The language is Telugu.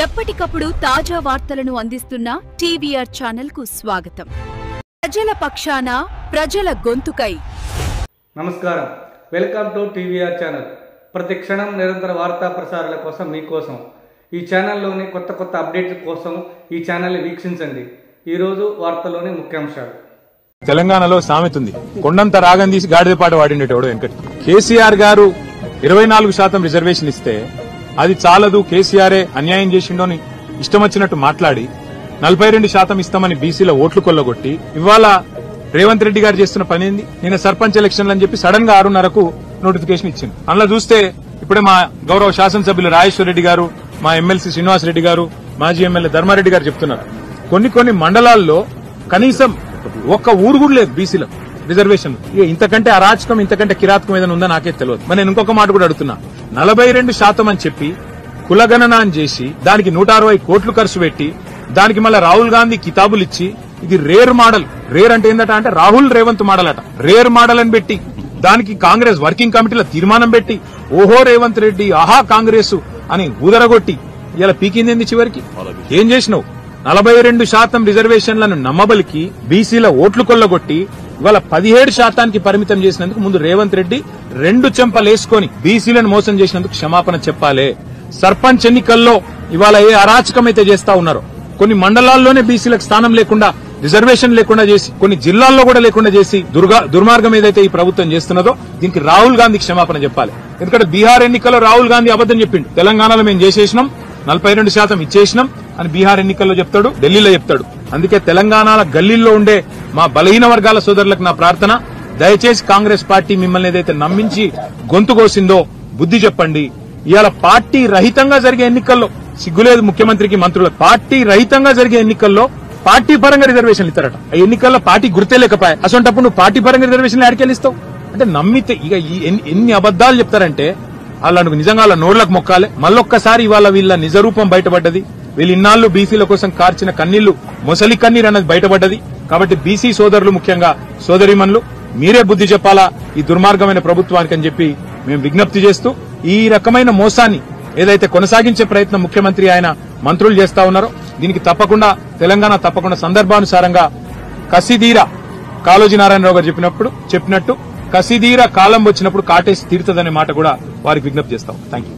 ఎప్పటికప్పుడు తాజా వార్తలను అందిస్తున్న టీవీఆర్ ఛానల్ కు స్వాగతం. ప్రజల పక్షాన ప్రజల గొంతుకై. నమస్కారం, వెల్కమ్ టు టీవీఆర్ ఛానల్. ప్రతి క్షణం నిరంతర వార్తా ప్రసారాల కోసం మీకోసం ఈ ఛానల్లోని కొత్త అప్డేట్ల కోసం ఈ ఛానల్ని వీక్షించండి. ఈరోజు వార్తలోని ముఖ్యాంశాలు. తెలంగాణలో సామెతుంది, కొండంత రాగం తీసి గాడిదపాట వాడినటోడు వెంకట్. కేసీఆర్ గారు 24% రిజర్వేషన్ ఇస్తే అది చాలదు, కేసీఆరే అన్యాయం చేసిండోని ఇష్టం వచ్చినట్టు మాట్లాడి 42% ఇస్తామని బీసీల ఓట్లు కొల్లగొట్టి ఇవాళ రేవంత్ రెడ్డి గారు చేస్తున్న పని ఏంది? నిన్న సర్పంచ్ ఎలక్షన్లు అని చెప్పి సడన్ గా 6:30కు నోటిఫికేషన్ ఇచ్చింది. అందులో చూస్తే ఇప్పుడే మా గౌరవ శాసనసభ్యులు రాజేశ్వర రెడ్డి గారు, మా ఎమ్మెల్సీ శ్రీనివాసరెడ్డి గారు, మాజీ ఎమ్మెల్యే ధర్మారెడ్డి గారు చెప్తున్నారు, కొన్ని మండలాల్లో కనీసం ఒక్క ఊరు కూడా లేదు బీసీలో రిజర్వేషన్. ఇంతకంటే అరాచకం, ఇంతకంటే కిరాతకం ఏదైనా ఉందో నాకే తెలియదు. మరి నేను ఇంకొక మాట కూడా అడుగుతున్నా, 42% అని చెప్పి కులగణన చేసి దానికి 160 కోట్లు ఖర్చు పెట్టి దానికి మళ్ళీ రాహుల్ గాంధీ కితాబులు ఇచ్చి ఇది రేర్ మోడల్, రేర్ అంటే ఏంటంటే అంటే రాహుల్ రేవంత్ మోడల్ అట, రేర్ మోడల్ అని పెట్టి దానికి కాంగ్రెస్ వర్కింగ్ కమిటీలో తీర్మానం పెట్టి ఓహో రేవంత్ రెడ్డి ఆహా కాంగ్రెస్ అని ఊదరగొట్టి ఇలా పీకింది. చివరికి ఏం చేసినావు? 42% రిజర్వేషన్లను నమ్మబలికి బీసీల ఓట్లు కొల్లగొట్టి ఇవాళ 17% పరిమితం చేసినందుకు ముందు రేవంత్ రెడ్డి 2 చెంపలేసుకొని బీసీలను మోసం చేసినందుకు క్షమాపణ చెప్పాలి. సర్పంచ్ ఎన్నికల్లో ఇవాళ ఏ అరాచకం అయితే చేస్తా ఉన్నారో, కొన్ని మండలాల్లోనే బీసీలకు స్థానం లేకుండా, రిజర్వేషన్ లేకుండా చేసి, కొన్ని జిల్లాల్లో కూడా లేకుండా చేసి దుర్మార్గం ఏదైతే ఈ ప్రభుత్వం చేస్తున్నదో దీనికి రాహుల్ గాంధీ క్షమాపణ చెప్పాలి. ఎందుకంటే బీహార్ ఎన్నికల్లో రాహుల్ గాంధీ అబద్దం చెప్పిండు, తెలంగాణలో మేము చేసేసినాం 42% ఇచ్చేసినాం అని బీహార్ ఎన్నికల్లో చెప్తాడు, ఢిల్లీలో చెప్తాడు. అందుకే తెలంగాణ గల్లీల్లో ఉండే మా బలహీన వర్గాల సోదరులకు నా ప్రార్థన, దయచేసి కాంగ్రెస్ పార్టీ మిమ్మల్ని ఏదైతే నమ్మించి గొంతు కోసిందో బుద్ధి చెప్పండి. ఇవాళ పార్టీ రహితంగా జరిగే ఎన్నికల్లో సిగ్గులేదు ముఖ్యమంత్రికి, మంత్రులకు. పార్టీ రహితంగా జరిగే ఎన్నికల్లో పార్టీ పరంగా రిజర్వేషన్లు ఇస్తారట. ఆ ఎన్నికల్లో పార్టీ గుర్తే లేకపోయా, అసొంటప్పుడు నువ్వు పార్టీ పరంగా రిజర్వేషన్లు ఆడికెళ్ళిస్తావు అంటే నమ్మితే ఇక ఎన్ని అబద్దాలు చెప్తారంటే వాళ్ళకు నిజంగా వాళ్ళ నోళ్లకు మొక్కాలే. మళ్ళొక్కసారి ఇవాళ వీళ్ళ నిజరూపం బయటపడ్డది. వీళ్ళు ఇన్నాళ్లు బీసీల కోసం కార్చిన కన్నీళ్లు మొసలి కన్నీరు అన్నది బయటపడ్డది. కాబట్టి బీసీ సోదరులు, ముఖ్యంగా సోదరిమణులు, మీరే బుద్ధి చెప్పాలా ఈ దుర్మార్గమైన ప్రభుత్వానికి అని చెప్పి మేము విజ్ఞప్తి చేస్తూ, ఈ రకమైన మోసాన్ని ఏదైతే కొనసాగించే ప్రయత్నం ముఖ్యమంత్రి ఆయన మంత్రులు చేస్తా ఉన్నారో దీనికి తప్పకుండా తెలంగాణ సందర్భానుసారంగా కసిదీర, కాళోజీ నారాయణరావు గారు చెప్పినట్టు కసిదీర కాలం వచ్చినప్పుడు కాటేసి తీరుతుందనే మాట కూడా వారికి విజ్ఞప్తి చేస్తాం. Thank you.